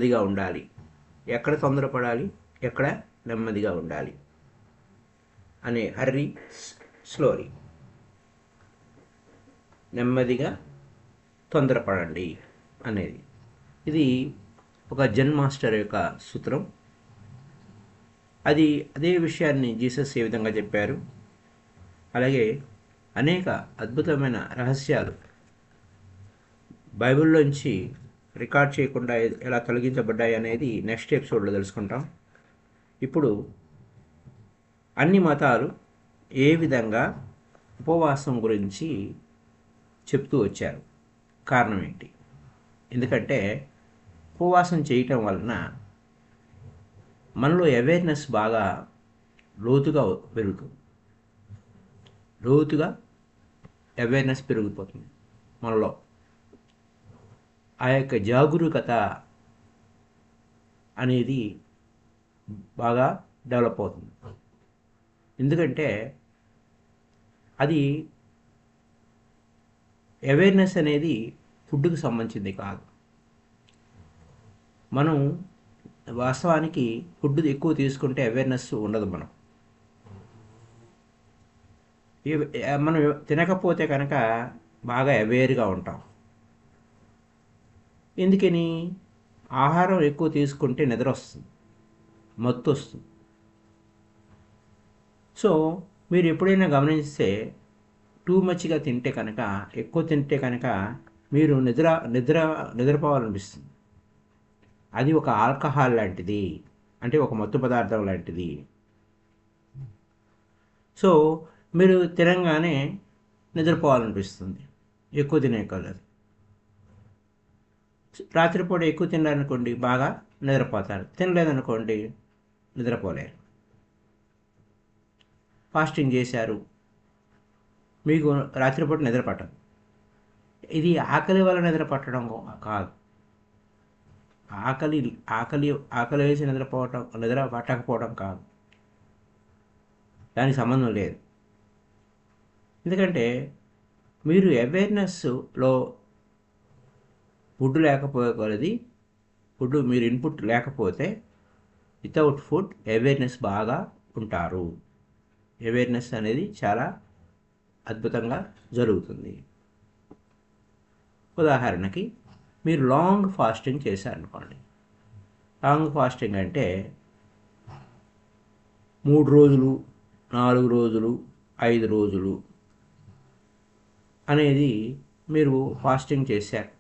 నెమ్మదిగా ఉండాలి, ఎక్కడ తొందరపడాలి, ఎక్కడ నెమ్మదిగా ఉండాలి అనే హర్రీ స్లోరీ. నెమ్మదిగా తొందరపడండి అనేది ఇది ఒక జెన్ మాస్టర్ యొక్క సూత్రం. అదే విషయాన్ని జీసస్ ఏ విధంగా చెప్పారు, అలాగే అనేక అద్భుతమైన రహస్యాలు బైబిల్లోంచి రికార్డ్ చేయకుండా ఎలా తొలగించబడ్డాయి అనేది నెక్స్ట్ ఎపిసోడ్లో తెలుసుకుంటాం. ఇప్పుడు అన్ని మతాలు ఏ విధంగా ఉపవాసం గురించి చెప్తూ వచ్చారు, కారణం ఏంటి? ఎందుకంటే ఉపవాసం చేయటం వలన మనలో అవేర్నెస్ బాగా లోతుగా పెరుగుతుంది. లోతుగా అవేర్నెస్ పెరిగిపోతుంది మనలో. ఆ యొక్క జాగరూకత అనేది బాగా డెవలప్ అవుతుంది. ఎందుకంటే అది అవేర్నెస్ అనేది ఫుడ్కి సంబంధించింది కాదు. మనం వాస్తవానికి ఫుడ్ ఎక్కువ తీసుకుంటే అవేర్నెస్ ఉండదు. మనం తినకపోతే కనుక బాగా అవేర్గా ఉంటాం. ఎందుకని? ఆహారం ఎక్కువ తీసుకుంటే నిద్ర వస్తుంది, మత్తు వస్తుంది. సో మీరు ఎప్పుడైనా గమనిస్తే టూ మచ్గా తింటే కనుక, ఎక్కువ తింటే కనుక మీరు నిద్రపోవాలనిపిస్తుంది. అది ఒక ఆల్కహాల్ లాంటిది, అంటే ఒక మత్తు పదార్థం లాంటిది. సో మీరు తినంగానే నిద్రపోవాలనిపిస్తుంది, ఎక్కువ తినే కలదు. రాత్రిపూట ఎక్కువ తిన్నారనుకోండి బాగా నిద్రపోతారు, తినలేదనుకోండి నిద్రపోలేరు. ఫాస్టింగ్ చేశారు, మీకు రాత్రిపూట నిద్ర పట్టదు. ఇది ఆకలి వల్ల నిద్ర పట్టడం కాదు. ఆకలి ఆకలి ఆకలి వేసి నిద్ర పట్టకపోవడం కాదు, దానికి సంబంధం లేదు. ఎందుకంటే మీరు అవేర్నెస్లో ఫుడ్ లేకపోయేది, ఫుడ్ మీరు ఇన్పుట్ లేకపోతే వితౌట్ ఫుడ్ అవేర్నెస్ బాగా ఉంటారు. అవేర్నెస్ అనేది చాలా అద్భుతంగా జరుగుతుంది. ఉదాహరణకి మీరు లాంగ్ ఫాస్టింగ్ చేశారనుకోండి. లాంగ్ ఫాస్టింగ్ అంటే 3 రోజులు, 4 రోజులు, 5 రోజులు అనేది మీరు ఫాస్టింగ్ చేశారు,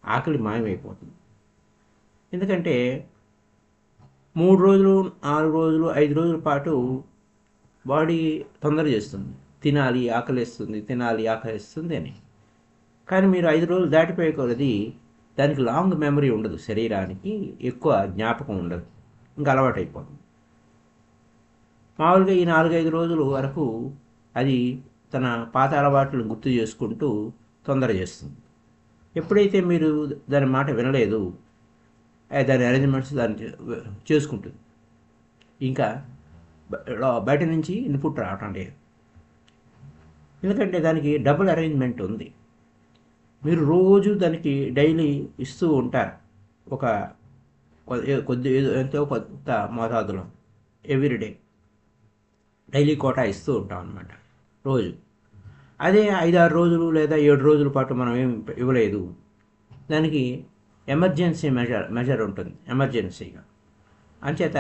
ఆకలి మాయమైపోతుంది. ఎందుకంటే 3 రోజులు, 4 రోజులు, 5 రోజుల పాటు బాడీ తొందర చేస్తుంది, తినాలి ఆకలిస్తుంది, తినాలి ఆకలిస్తుంది అని. కానీ మీరు 5 రోజులు దాటిపోయే కొలది దానికి లాంగ్ మెమరీ ఉండదు, శరీరానికి ఎక్కువ జ్ఞాపకం ఉండదు, ఇంకా అలవాటు అయిపోతుంది. మామూలుగా ఈ 4-5 రోజుల వరకు అది తన పాత అలవాట్లను గుర్తు చేసుకుంటూ తొందర చేస్తుంది. ఎప్పుడైతే మీరు దాని మాట వినలేదు, దాని అరేంజ్మెంట్స్ దాన్ని చేసుకుంటుంది, ఇంకా బయట నుంచి ఇన్పుట్ రావటం లేదు. ఎందుకంటే దానికి డబుల్ అరేంజ్మెంట్ ఉంది. మీరు రోజు దానికి డైలీ ఇస్తూ ఉంటారు, ఒక కొద్ది ఎంతో కొంత మోతాదులో ఎవ్రీడే డైలీ కోటా ఇస్తూ ఉంటాం అన్నమాట రోజు. అదే 5-6 రోజులు లేదా 7 రోజుల పాటు మనం ఏం ఇవ్వలేదు, దానికి ఎమర్జెన్సీ మెజర్ ఉంటుంది, ఎమర్జెన్సీగా. అంచేత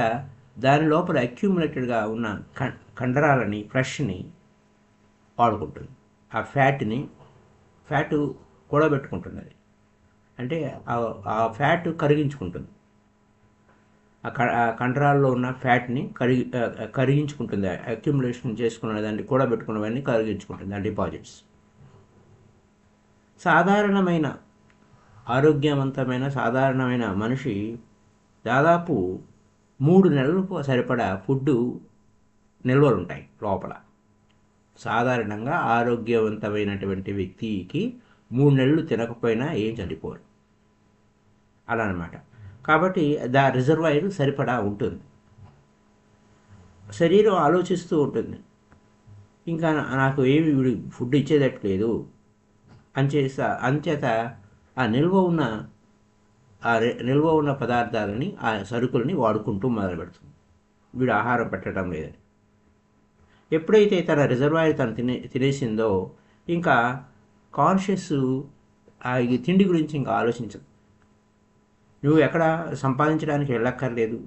దాని లోపల అక్యూములేటెడ్గా ఉన్న కండరాలని, ఫ్లష్ని వాడుకుంటుంది. ఆ ఫ్యాటు కూడబెట్టుకుంటుంది. అది అంటే ఆ ఫ్యాట్ కరిగించుకుంటుంది, ఆ కండరాల్లో ఉన్న ఫ్యాట్ని కరిగించుకుంటుంది. అక్యుములేషన్ చేసుకున్న దాన్ని కూడబెట్టుకున్నవన్నీ కరిగించుకుంటుంది, ఆ డిపాజిట్స్. సాధారణమైన ఆరోగ్యవంతమైన సాధారణమైన మనిషి దాదాపు 3 నెలలకు సరిపడా ఫుడ్డు నిల్వలు ఉంటాయి లోపల. సాధారణంగా ఆరోగ్యవంతమైనటువంటి వ్యక్తికి 3 నెలలు తినకపోయినా ఏం చనిపోరు, అలా అన్నమాట. కాబట్టి రిజర్వాయర్ సరిపడా ఉంటుంది. శరీరం ఆలోచిస్తూ ఉంటుంది, ఇంకా నాకు ఏమి ఫుడ్ ఇచ్చేటట్లేదు అంచేత ఆ నిల్వ ఉన్న నిల్వ ఉన్న పదార్థాలని, ఆ సరుకుల్ని వాడుకుంటూ మొదలు పెడుతుంది. వీడు ఆహారం పెట్టడం లేదని. ఎప్పుడైతే తన రిజర్వాయర్ తను తినేసిందో ఇంకా కాన్షియస్ ఈ తిండి గురించి ఇంకా ఆలోచించదు. నువ్వు ఎక్కడ సంపాదించడానికి వెళ్ళక్కర్లేదు.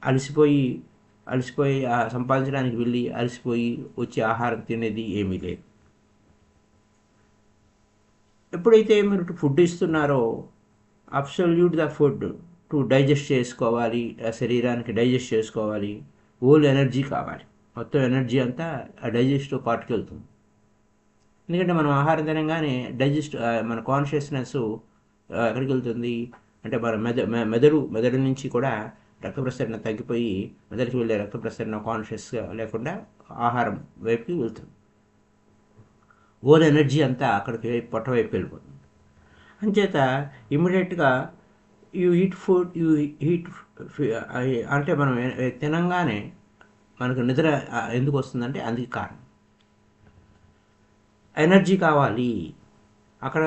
అలసిపోయి సంపాదించడానికి వెళ్ళి అలసిపోయి వచ్చి ఆహారం తినేది ఏమీ లేదు. ఎప్పుడైతే మీరు ఫుడ్ ఇస్తున్నారో absolute the food to digest చేసుకోవాలి, ఆ శరీరానికి డైజెస్ట్ చేసుకోవాలి, ఓల్ ఎనర్జీ కావాలి. మొత్తం ఎనర్జీ అంతా ఆ డైజెస్టివ్ పార్ట్కి వెళ్తుంది. ఎందుకంటే మనం ఆహారం తినగానే మన కాన్షియస్నెస్ ఎక్కడికి వెళ్తుంది అంటే మన మెదడు నుంచి కూడా రక్త ప్రసరణ తగ్గిపోయి మెదడుకి వెళ్ళే రక్త ప్రసరణ కాన్షియస్గా లేకుండా ఆహారం వైపుకి వెళ్తుంది. ఓల్ ఎనర్జీ అంతా అక్కడికి పొట్ట వైపు వెళ్ళిపోతుంది. అంచేత ఇమ్మీడియట్గా యూ హీట్ అంటే మనం తినంగానే మనకు నిద్ర ఎందుకు వస్తుందంటే అందుకు కారణం ఎనర్జీ కావాలి. అక్కడ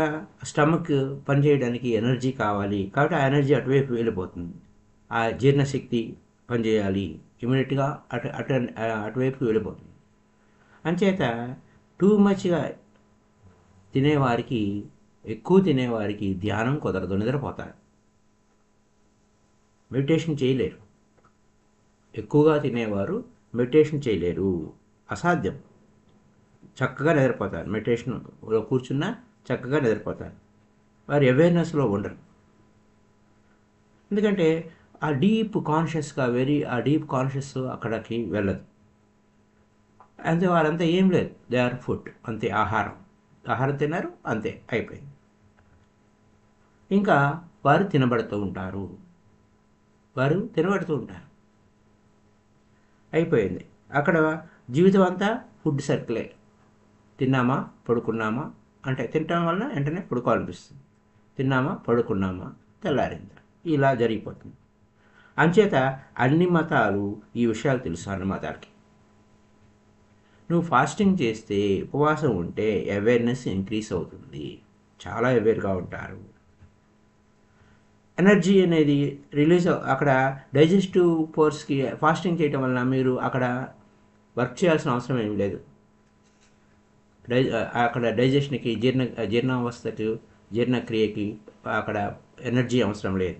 స్టమక్ పనిచేయడానికి ఎనర్జీ కావాలి. కాబట్టి ఆ ఎనర్జీ అటువైపు వెళ్ళిపోతుంది. ఆ జీర్ణశక్తి పనిచేయాలి, ఇమీడియట్గా అటువైపుకి వెళ్ళిపోతుంది. అంచేత టూ మచ్గా ఎక్కువ తినేవారికి ధ్యానం కుదరదు, నిద్రపోతారు, మెడిటేషన్ చేయలేరు. ఎక్కువగా తినేవారు మెడిటేషన్ చేయలేరు, అసాధ్యం. చక్కగా నిద్రపోతారు, మెడిటేషన్లో కూర్చున్నా చక్కగా నిద్రపోతారు. వారు అవేర్నెస్లో ఉండరు. ఎందుకంటే ఆ డీప్ కాన్షియస్ అక్కడికి వెళ్ళదు. అంతే వారంతా ఏం లేదు, దే ఆర్ ఫుడ్, అంతే. ఆహారం తిన్నారు, అంతే, అయిపోయింది. ఇంకా వారు తినబడుతూ ఉంటారు, అయిపోయింది. అక్కడ జీవితం అంతా ఫుడ్ సర్కిలే. తిన్నామా, పడుకున్నామా, అంటే తినటం వలన వెంటనే పడుకోవాలనిపిస్తుంది. తిన్నామా, పడుకున్నామా, తెల్లారిందా, ఇలా జరిగిపోతుంది. అంచేత అన్ని మతాలు ఈ విషయాలు తెలుసు. అన్ని మతాలకి నువ్వు ఫాస్టింగ్ చేస్తే, ఉపవాసం ఉంటే అవేర్నెస్ ఇంక్రీజ్ అవుతుంది, చాలా అవేర్గా ఉంటారు. ఎనర్జీ అనేది రిలీజ్ అక్కడ డైజెస్టివ్ ఫోర్స్కి ఫాస్టింగ్ చేయటం వలన మీరు అక్కడ వర్క్ చేయాల్సిన అవసరం ఏం లేదు. అక్కడ డైజెషన్కి జీర్ణావస్థకి జీర్ణక్రియకి అక్కడ ఎనర్జీ అవసరం లేదు.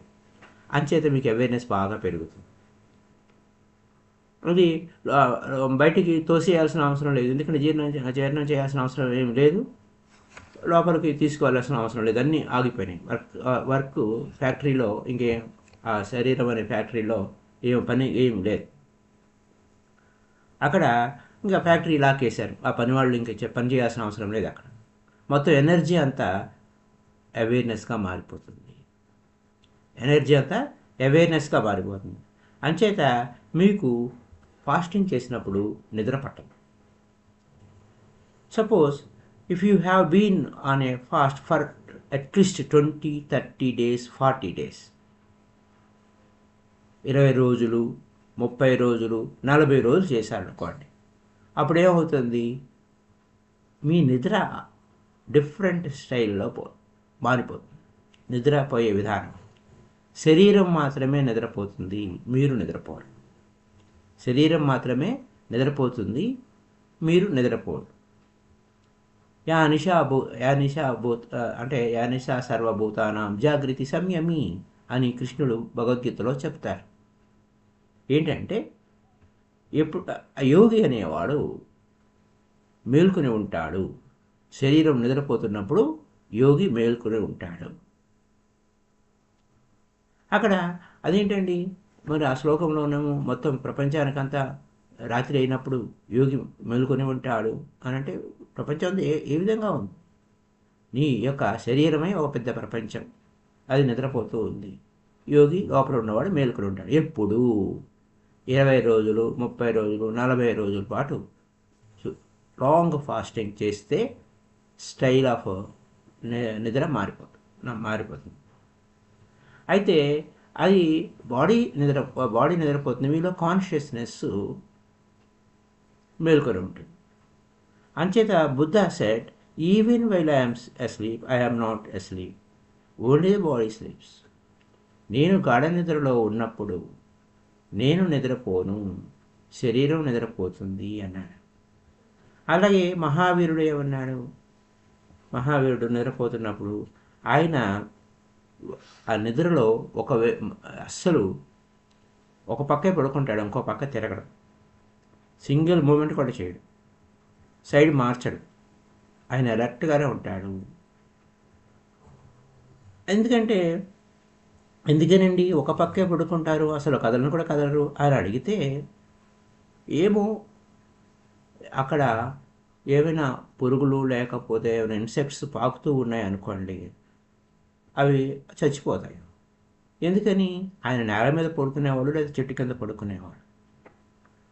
అంచేత మీకు అవేర్నెస్ బాగా పెరుగుతుంది. అది బయటికి తోసేయాల్సిన అవసరం లేదు, ఎందుకంటే జీర్ణం చేయాల్సిన అవసరం ఏం లేదు, లోపలికి తీసుకువెళ్ళాల్సిన అవసరం లేదు, అన్నీ ఆగిపోయినాయి. వర్క్ ఫ్యాక్టరీలో ఇంకేం, ఆ శరీరం అనే ఫ్యాక్టరీలో ఏం లేదు. అక్కడ ఇంకా ఫ్యాక్టరీ లాకేశారు, ఆ పని వాళ్ళు ఇంకా పని చేయాల్సిన అవసరం లేదు. అక్కడ మొత్తం ఎనర్జీ అంతా అవేర్నెస్గా మారిపోతుంది. అంచేత మీకు ఫాస్టింగ్ చేసినప్పుడు నిద్ర పట్టదు. Suppose if you have been on a fast for at least 20, 30 days, 40 days, 20 రోజులు, 30 రోజులు, 40 రోజులు చేశారనుకోండి, అప్పుడేమవుతుంది, మీ నిద్ర డిఫరెంట్ స్టైల్లో మారిపోతుంది. నిద్రపోయే విధానం, శరీరం మాత్రమే నిద్రపోతుంది, మీరు నిద్రపోరు. శరీరం మాత్రమే నిద్రపోతుంది, మీరు నిద్రపోరు. యా నిశా సర్వభూతానాం జాగృతి సంయమి అని కృష్ణుడు భగవద్గీతలో చెప్తారు. ఏంటంటే ఎప్పుడు యోగి అనేవాడు మేల్కొని ఉంటాడు, శరీరం నిద్రపోతున్నప్పుడు యోగి మేల్కొని ఉంటాడు. అక్కడ అదేంటండి మరి ఆ శ్లోకంలో ఉన్నాము, మొత్తం ప్రపంచానికంతా రాత్రి అయినప్పుడు యోగి మేల్కొని ఉంటాడు అని అంటే ప్రపంచం ఏ విధంగా ఉంది? నీ యొక్క శరీరమే ఒక పెద్ద ప్రపంచం, అది నిద్రపోతూ ఉంది, యోగి లోపల ఉన్నవాడు మేల్కొని ఉంటాడు. ఎప్పుడు 20 రోజులు, 30 రోజులు, 40 రోజుల పాటు లాంగ్ ఫాస్టింగ్ చేస్తే స్టైల్ ఆఫ్ నిద్ర మారిపోతుంది. అయితే అది బాడీ నిద్రపోతుంది, మీలో కాన్షియస్నెస్ మేల్కొని ఉంటుంది. అంచేత Buddha said, even while I'm asleep, I am not asleep. Only the body sleeps. నేను గాఢ నిద్రలో ఉన్నప్పుడు నేను నిద్రపోను, శరీరం నిద్రపోతుంది అన్నాడు. అలాగే మహావీరుడు ఏమన్నాడు? మహావీరుడు నిద్రపోతున్నప్పుడు ఆయన ఆ నిద్రలో అస్సలు ఒక పక్కే పడుకుంటాడు, ఇంకో పక్క తిరగడం, సింగిల్ మూమెంట్ కూడా చేయడు, సైడ్ మార్చడు, ఆయన అలర్ట్గానే ఉంటాడు. ఎందుకనండి ఒక పక్కే పడుకుంటారు, అసలు కదలను కూడా కదలరు అని అడిగితే, ఏమో అక్కడ ఏమైనా పురుగులు లేకపోతే ఏమైనా ఇన్సెక్ట్స్ పాకుతూ ఉన్నాయి అనుకోండి, అవి చచ్చిపోతాయి. ఎందుకని? ఆయన నేల మీద పడుకునేవాడు లేదా చెట్టు కింద పడుకునేవాడు.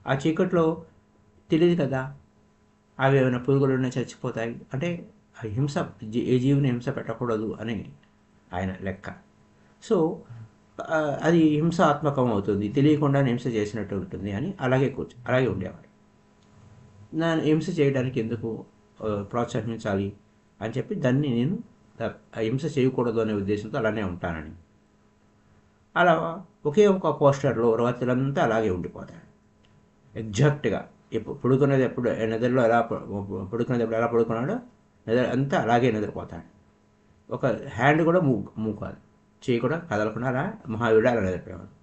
ఆ చీకట్లో తెలియదు కదా అవి ఏమైనా పురుగులు ఉన్నాయి చచ్చిపోతాయి అంటే హింస, ఏ జీవిని హింస పెట్టకూడదు అని ఆయన లెక్క. సో అది హింసాత్మకం అవుతుంది, తెలియకుండా హింస చేసినట్టు ఉంటుంది అని అలాగే ఉండేవాడు. నన్ను హింస చేయడానికి ఎందుకు ప్రోత్సహించాలి అని చెప్పి దాన్ని నేను హింస చేయకూడదు అనే ఉద్దేశంతో అలానే ఉంటానని. అలా ఒకే ఒక పోస్టర్లో రాత్రులంతా అలాగే ఉండిపోతాడు ఎగ్జాక్ట్గా. ఎప్పుడు నిద్రలో ఎలా పడుకున్నాడో నిద్ర అంతా అలాగే నిద్రపోతాడు. ఒక హ్యాండ్ కూడా మూవ్ కాదు, చేయి కూడా కదలకుండా అలా మహావీరుడు అలా నిద్రపోయాడు.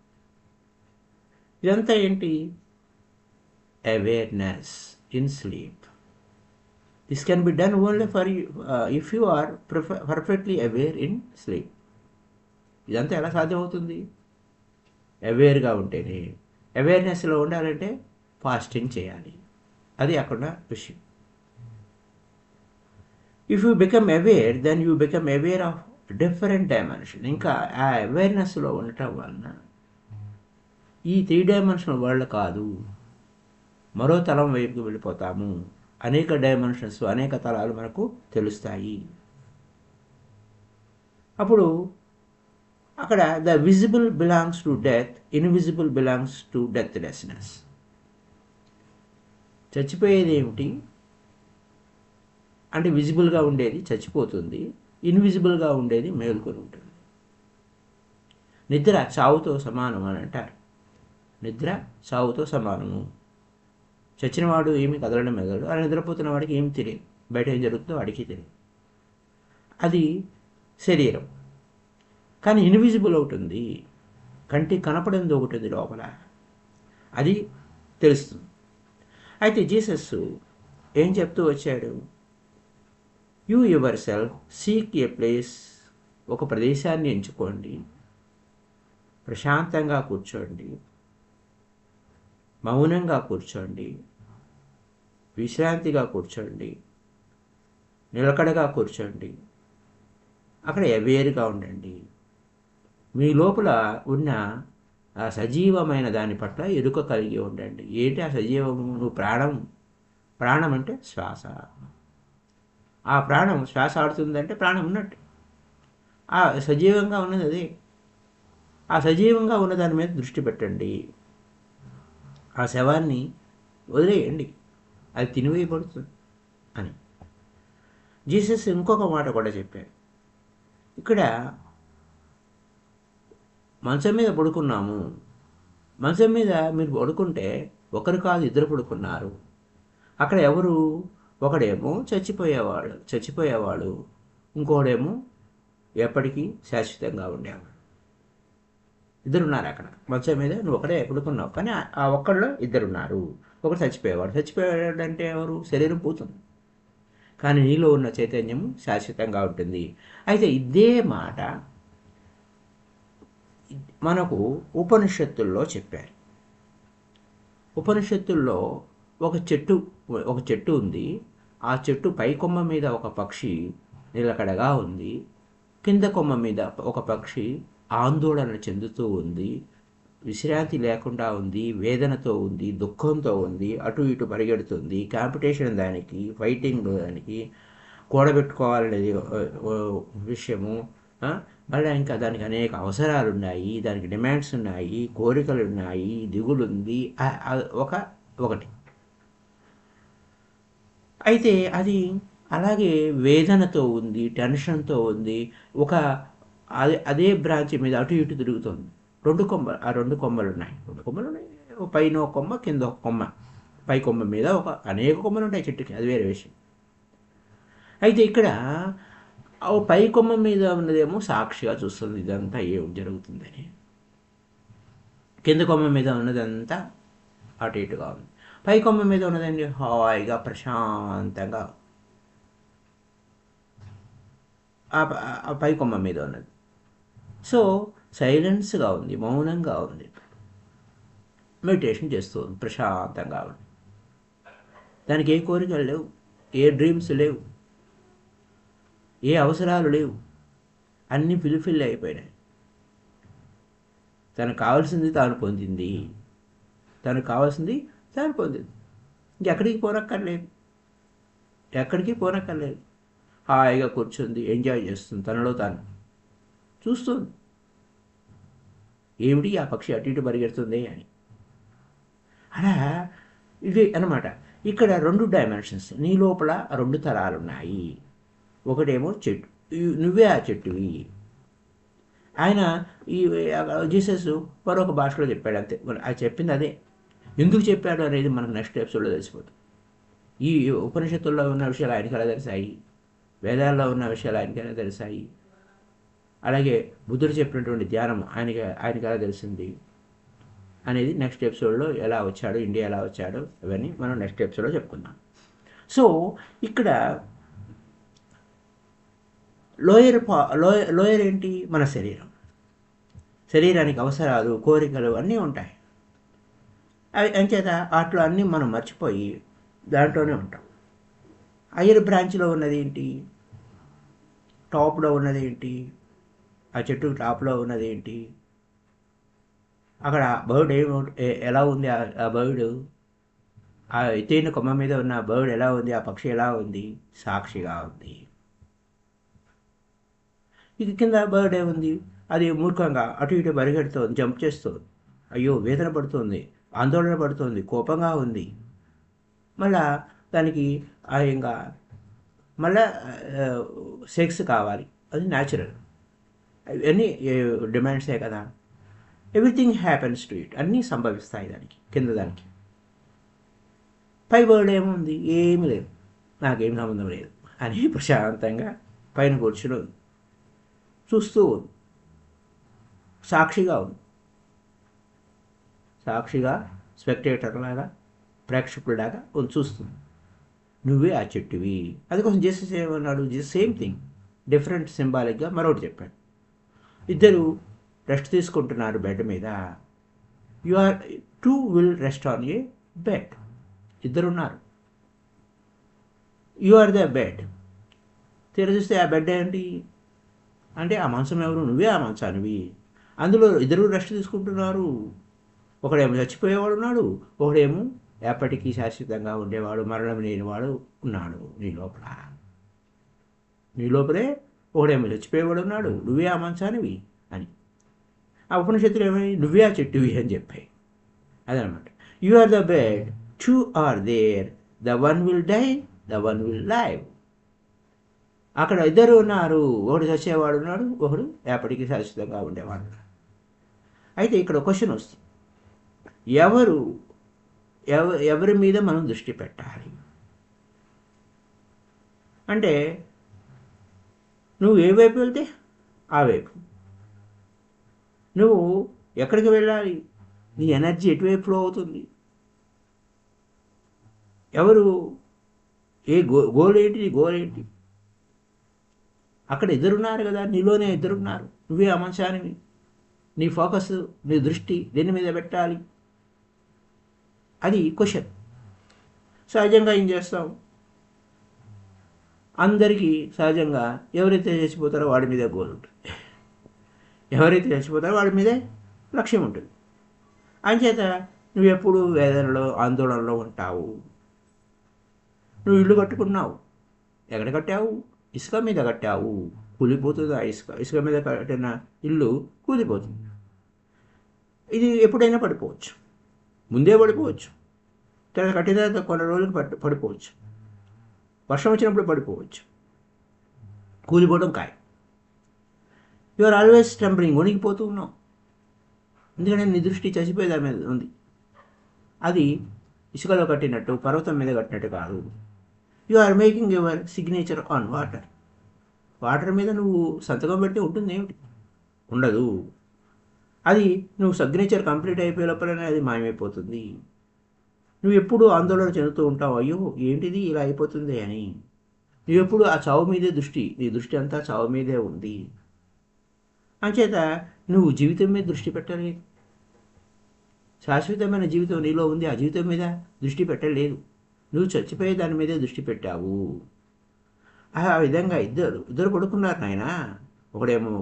ఇదంతా ఏంటి? Awareness in sleep. This can be done only for if you are perfectly aware in sleep. ఇదంతా ఎలా సాధ్యమవుతుంది? అవేర్గా ఉంటేనే. అవేర్నెస్లో ఉండాలంటే ఫాస్టింగ్ చేయాలి, అది అక్కడ విషయం. If you become aware, then you become aware of different dimension. ఇంకా ఆ అవేర్నెస్లో ఉండటం వలన ఈ 3 డైమెన్షనల్ వరల్డ్ కాదు, మరో తలం వైపుకి వెళ్ళిపోతాము. అనేక డైమెన్షన్స్, అనేక తలాలు మనకు తెలుస్తాయి. అప్పుడు అక్కడ the visible belongs to death, invisible belongs to deathlessness. చచ్చిపోయేది ఏమిటి అంటే విజిబుల్గా ఉండేది చచ్చిపోతుంది, ఇన్విజిబుల్గా ఉండేది మేల్కొని ఉంటుంది. నిద్ర చావుతో సమానం అని అంటారు. నిద్ర చావుతో సమానము. చచ్చినవాడు ఏమి కదలడం మెదడు, అలా నిద్రపోతున్న వాడికి ఏం తెలియదు, బయట ఏం జరుగుతుందో వాడికి తెలియదు. అది శరీరం. కానీ ఇన్విజిబుల్ అవుతుంది, కంటికి కనపడింది ఒకటి లోపల, అది తెలుస్తుంది. అయితే జీసస్ ఏం చెప్తూ వచ్చాడు? You your self seek A place. ఒక ప్రదేశాన్ని ఎంచుకోండి, ప్రశాంతంగా కూర్చోండి, మౌనంగా కూర్చోండి, విశ్రాంతిగా కూర్చోండి, నిలకడగా కూర్చోండి, అక్కడ అవేర్గా ఉండండి. మీ లోపల ఉన్న ఆ సజీవమైన దాని పట్ల ఎరుక కలిగి ఉండండి. ఏంటి ఆ సజీవము? నువ్వు ప్రాణం అంటే శ్వాస. ఆ ప్రాణం శ్వాస ఆడుతుందంటే ప్రాణం ఉన్నట్టు. ఆ సజీవంగా ఉన్నది అదే. ఆ సజీవంగా ఉన్న దాని మీద దృష్టి పెట్టండి. ఆ శవాన్ని వదిలేయండి, అది తినివేయబడుతుంది అని జీసస్ ఇంకొక మాట కూడా చెప్పారు. ఇక్కడ మంచం మీద పడుకున్నాము, మంచం మీద మీరు పడుకుంటే ఒకరు కాదు ఇద్దరు పడుకున్నారు. అక్కడ ఎవరు? ఒకడేమో చచ్చిపోయేవాడు, ఇంకోడేమో ఎప్పటికీ శాశ్వతంగా ఉండేవాడు. ఇద్దరున్నారు అక్కడ మంచం మీద. నువ్వు ఒకడే పడుకున్నావు, కానీ ఆ ఒక్కడిలో ఇద్దరున్నారు. ఒకడు చచ్చిపోయాడు అంటే ఎవరు? శరీరం పోతుంది, కానీ నీలో ఉన్న చైతన్యము శాశ్వతంగా ఉంటుంది. అయితే ఇదే మాట మనకు ఉపనిషత్తుల్లో చెప్పారు. ఉపనిషత్తుల్లో ఒక చెట్టు ఉంది. ఆ చెట్టు పై కొమ్మ మీద ఒక పక్షి నిలకడగా ఉంది, కింద కొమ్మ మీద ఒక పక్షి ఆందోళన చెందుతూ ఉంది, విశ్రాంతి లేకుండా ఉంది, వేదనతో ఉంది, దుఃఖంతో ఉంది, అటు ఇటు పరిగెడుతుంది. కాంపిటీషన్ దానికి, ఫైటింగ్ దానికి, కూడబెట్టుకోవాలనేది విషయము. మళ్ళీ ఇంకా దానికి అనేక అవసరాలు ఉన్నాయి, దానికి డిమాండ్స్ ఉన్నాయి, కోరికలు ఉన్నాయి, దిగులుంది, ఒకటి. అయితే అది అలాగే వేదనతో ఉంది, టెన్షన్తో ఉంది, ఒక అదే బ్రాంచ్ మీద అటు ఇటు తిరుగుతుంది. రెండు కొమ్మలు ఉన్నాయి. ఓ పైన ఒక కొమ్మ, కింద ఒక కొమ్మ. పై కొమ్మ మీద అనేక కొమ్మలు ఉంటాయి చెట్టుకి, అది వేరే విషయం. అయితే ఇక్కడ ఓ పై కొమ్మ మీద ఉన్నదేమో సాక్షిగా చూస్తుంది ఇదంతా ఏం జరుగుతుందని. కింద కొమ్మ మీద ఉన్నదంతా అటు ఇటుగా ఉంది. పై కొమ్మ మీద ఉన్నదండి హాయిగా ప్రశాంతంగా ఆ పై కొమ్మ మీద ఉన్నది. సో సైలెన్స్గా ఉంది, మౌనంగా ఉంది, మెడిటేషన్ చేస్తూ ఉంది, ప్రశాంతంగా ఉంది. దానికి ఏ కోరికలు లేవు, ఏ డ్రీమ్స్ లేవు, ఏ అవసరాలు లేవు, అన్నీ ఫిల్ఫిల్ అయిపోయినాయి. తనకు కావాల్సింది తాను పొందింది, ఇంకెక్కడికి పోనక్కర్లేదు. హాయిగా కూర్చుంది, ఎంజాయ్ చేస్తుంది, తనలో తాను చూస్తుంది. ఏమిటి ఆ పక్షి అటు ఇటు పరిగెడుతుంది అని. అలా ఇదే అన్నమాట. ఇక్కడ 2 డైమెన్షన్స్, నీ లోపల 2 తరాలు ఉన్నాయి. ఒకటేమో చెట్టు, నువ్వే ఆ చెట్టువి. ఆయన ఈ జీసస్ మరొక భాషలో చెప్పాడు అంతే. అది చెప్పింది అదే. ఎందుకు చెప్పాడు అనేది మనకు నెక్స్ట్ ఎపిసోడ్లో తెలిసిపోతుంది. ఈ ఉపనిషత్తుల్లో ఉన్న విషయాలు ఆయనకి ఎలా తెలిసాయి, వేదాల్లో ఉన్న విషయాలు ఆయనకి ఎలా తెలిసాయి, అలాగే బుద్ధుడు చెప్పినటువంటి ధ్యానం ఆయనకి ఎలా తెలిసింది అనేది నెక్స్ట్ ఎపిసోడ్లో, ఎలా వచ్చాడు, ఇండియా ఎలా వచ్చాడు, ఇవన్నీ మనం నెక్స్ట్ ఎపిసోడ్లో చెప్పుకుందాం. సో ఇక్కడ లోయర్ ఏంటి? మన శరీరానికి అవసరాలు, కోరికలు అన్నీ ఉంటాయి. అవి అంచేత వాటిలో అన్నీ మనం మర్చిపోయి దాంట్లోనే ఉంటాం. హయ్యర్ బ్రాంచ్లో ఉన్నది ఏంటి? టాప్లో ఉన్నది ఏంటి? ఆ చెట్టు టాప్లో ఉన్నది ఏంటి? అక్కడ బర్డ్ ఎలా ఉంది? ఆ బర్డ్, ఆ ఎత్తైన కొమ్మ మీద ఉన్న బర్డ్ ఎలా ఉంది? ఆ పక్షి ఎలా ఉంది? సాక్షిగా ఉంది. ఇక కింద బర్డ్ ఏముంది? అది మూర్ఖంగా అటు ఇటు పరిగెడుతోంది, జంప్ చేస్తుంది, అయ్యో వేదన పడుతుంది, ఆందోళన పడుతుంది, కోపంగా ఉంది. మళ్ళా దానికి ఇంకా మళ్ళా సెక్స్ కావాలి, అది న్యాచురల్. ఇవన్నీ డిమాండ్సే కదా. ఎవ్రీథింగ్ హ్యాపెన్స్ టు ఇట్, అన్నీ సంభవిస్తాయి దానికి. కింద దానికి పై బర్డ్ ఏముంది? ఏమీ లేదు, నాకేం సంబంధం లేదు అని ప్రశాంతంగా పైన కూర్చుని చూస్తూ ఉంది. సాక్షిగా ఉంది. సాక్షిగా స్పెక్టేటర్ లాగా, ప్రేక్షకుడిలాగా చూస్తుంది. నువ్వే ఆ చెట్టువి. అది కోసం జీసస్ ఏమన్నాడు? సేమ్ థింగ్, డిఫరెంట్ సింబాలిక్గా మరొకటి చెప్పాడు. ఇద్దరు రెస్ట్ తీసుకుంటున్నారు బెడ్ మీద. Two will rest on a bed. ఇద్దరున్నారు. You are the bed. చూస్తే ఆ బెడ్ ఏంటి అంటే ఆ మంచం ఎవరు? నువ్వే ఆ మంచానివి. అందులో ఇద్దరు రెస్ట్ తీసుకుంటున్నారు. ఒకడేమో చచ్చిపోయేవాడు ఉన్నాడు, ఒకడేమో ఎప్పటికీ శాశ్వతంగా ఉండేవాడు, మరణం లేనివాడు ఉన్నాడు నీ లోపలే. ఒకడేమో చచ్చిపోయేవాడు ఉన్నాడు, నువ్వే ఆ మంచానివి అని. ఆ ఉపనిషత్తులు ఏమని? నువ్వే ఆ చెట్టువి అని చెప్పాయి. అదనమాట. You are the bed, two are there, the one will die, the one will live. అక్కడ ఇద్దరు ఉన్నారు. ఒకడు చచ్చేవాడు ఉన్నాడు, ఒకడు ఎప్పటికీ శాశ్వతంగా ఉండేవాడు. అయితే ఇక్కడ క్వశ్చన్ వస్తుంది, ఎవరి మీద మనం దృష్టి పెట్టాలి అంటే, నువ్వు ఏ వైపు వెళ్తే ఆ వైపు. నువ్వు ఎక్కడికి వెళ్ళాలి? నీ ఎనర్జీ ఎటువైపు ఫ్లో అవుతుంది? గోల్ ఏంటి? నీ గోల్ ఏంటి? అక్కడ ఇద్దరున్నారు కదా, నీలోనే ఇద్దరున్నారు. నువ్వే ఆ మంచానివి. నీ ఫోకస్, నీ దృష్టి దేని మీద పెట్టాలి? అది క్వశ్చన్. సహజంగా ఏం చేస్తాం? అందరికీ సహజంగా ఎవరైతే చచ్చిపోతారో వాడి మీదే గోల్ ఉంటుంది, ఎవరైతే చచ్చిపోతారో వాడి మీదే లక్ష్యం ఉంటుంది. అంచేత నువ్వు ఎప్పుడు వేదనలో, ఆందోళనలో ఉంటావు. నువ్వు ఇల్లు కట్టుకున్నావు, ఎక్కడ కట్టావు? ఇసుక మీద కట్టావు, కూలిపోతుంది ఆ ఇసుక మీద కట్టిన ఇల్లు కూలిపోతుంది. ఇది ఎప్పుడైనా పడిపోవచ్చు, ముందే పడిపోవచ్చు, తర్వాత కట్టిన తర్వాత కొన్ని రోజులకు పడిపోవచ్చు, వర్షం వచ్చినప్పుడు పడిపోవచ్చు, కూలిపోవడం ఖాయం. యు ఆర్ ఆల్వేస్ టెంపరింగ్, వణికిపోతూ ఉన్నావు. ఎందుకంటే నీ దృష్టి చచ్చిపోయే దాని మీద ఉంది. అది ఇసుకలో కట్టినట్టు, పర్వతం మీద కట్టినట్టు కాదు. You are making your signature on water. Water మీద నువ్వు సంతకం పెడితే ఉంటుంది ఏమిటి? ఉండదు. అది నువ్వు సిగ్నేచర్ కంప్లీట్ అయిపోయే లోపలనే అది మాయమైపోతుంది. నువ్వు ఎప్పుడు ఆందోళన చెందుతూ ఉంటావు, అయ్యో ఏంటిది ఇలా అయిపోతుంది అని. నువ్వు ఎప్పుడు ఆ చావు మీదే నీ దృష్టి అంతా చావు మీదే ఉంది. అంచేత నువ్వు జీవితం మీద దృష్టి పెట్టలేదు. శాశ్వతమైన జీవితం నీలో ఉంది, ఆ జీవితం మీద దృష్టి పెట్టలేదు. నువ్వు చచ్చిపోయే దాని మీదే దృష్టి పెట్టావు. ఆ విధంగా ఇద్దరు పడుకున్నారు నాయన. ఒకడేమో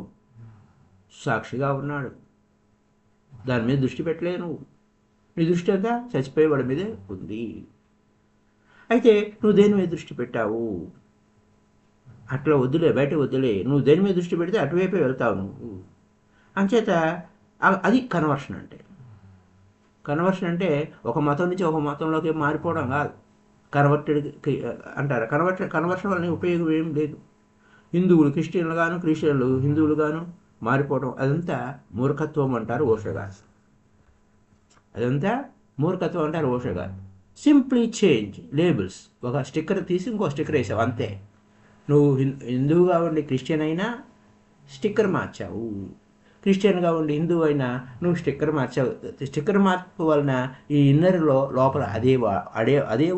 సాక్షిగా ఉన్నాడు, దాని మీద దృష్టి పెట్టలేదు నువ్వు. నీ దృష్టి అంతా చచ్చిపోయేవాడి మీదే ఉంది. అయితే నువ్వు దేని మీద దృష్టి పెట్టావు? అట్లా వద్దులే, బయట వద్దులే. నువ్వు దేని మీద దృష్టి పెడితే అటువైపే వెళ్తావు నువ్వు. అంచేత అది కన్వర్షన్ అంటే. కన్వర్షన్ అంటే ఒక మతం నుంచి ఒక మతంలోకి మారిపోవడం కాదు. కన్వర్టెడ్ అంటారు. కన్వర్షన్ వల్ల ఉపయోగం ఏం లేదు. హిందువులు క్రిస్టియన్లు గాను, క్రిస్టియన్లు హిందువులు గాను మారిపోవడం అదంతా మూర్ఖత్వం అంటారు ఓషో గారు. అదంతా మూర్ఖత్వం అంటారు ఓషో గారు. Simply change labels. ఒక స్టిక్కర్ తీసి ఇంకో స్టిక్కర్ వేసావు అంతే. నువ్వు హిందువుగా ఉండి క్రిస్టియన్ అయినా స్టిక్కర్ మార్చావు, క్రిస్టియన్గా ఉండి హిందువు అయినా నువ్వు స్టిక్కర్ మార్చావు. స్టిక్కర్ మార్పు వలన ఈ ఇన్నర్లో లోపల అదే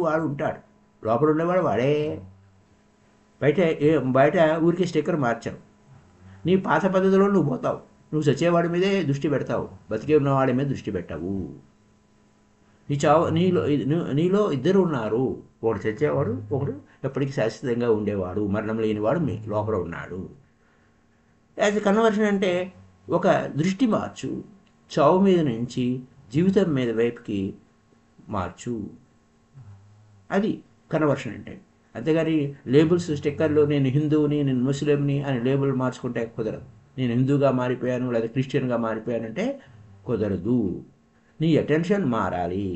వాడు ఉంటాడు. లోపల ఉండేవాడు వాడే. బయట ఊరికి స్టిక్కర్ మార్చావు. నీ పాత పద్ధతిలో నువ్వు పోతావు. నువ్వు చచ్చేవాడి మీదే దృష్టి పెడతావు, బతికే ఉన్నవాడి మీద దృష్టి పెట్టావు. నీలో ఇద్దరు ఉన్నారు. ఒకడు చచ్చేవాడు, ఒకడు ఎప్పటికీ శాశ్వతంగా ఉండేవాడు, మరణం లేనివాడు మీ లోపల ఉన్నాడు. యాజ్ కన్వర్షన్ అంటే ఒక దృష్టి మార్చు. చావు మీద నుంచి జీవితం మీద వైపుకి మార్చు. అది కన్వర్షన్ అంటే. అంతేగాని లేబుల్స్, స్టిక్కర్లు నేను హిందువుని, నేను ముస్లింని అని లేబుల్ మార్చుకుంటే కుదరదు. నేను హిందూగా మారిపోయాను లేదా క్రిస్టియన్గా మారిపోయానంటే కుదరదు. నీ అటెన్షన్ మారాలి,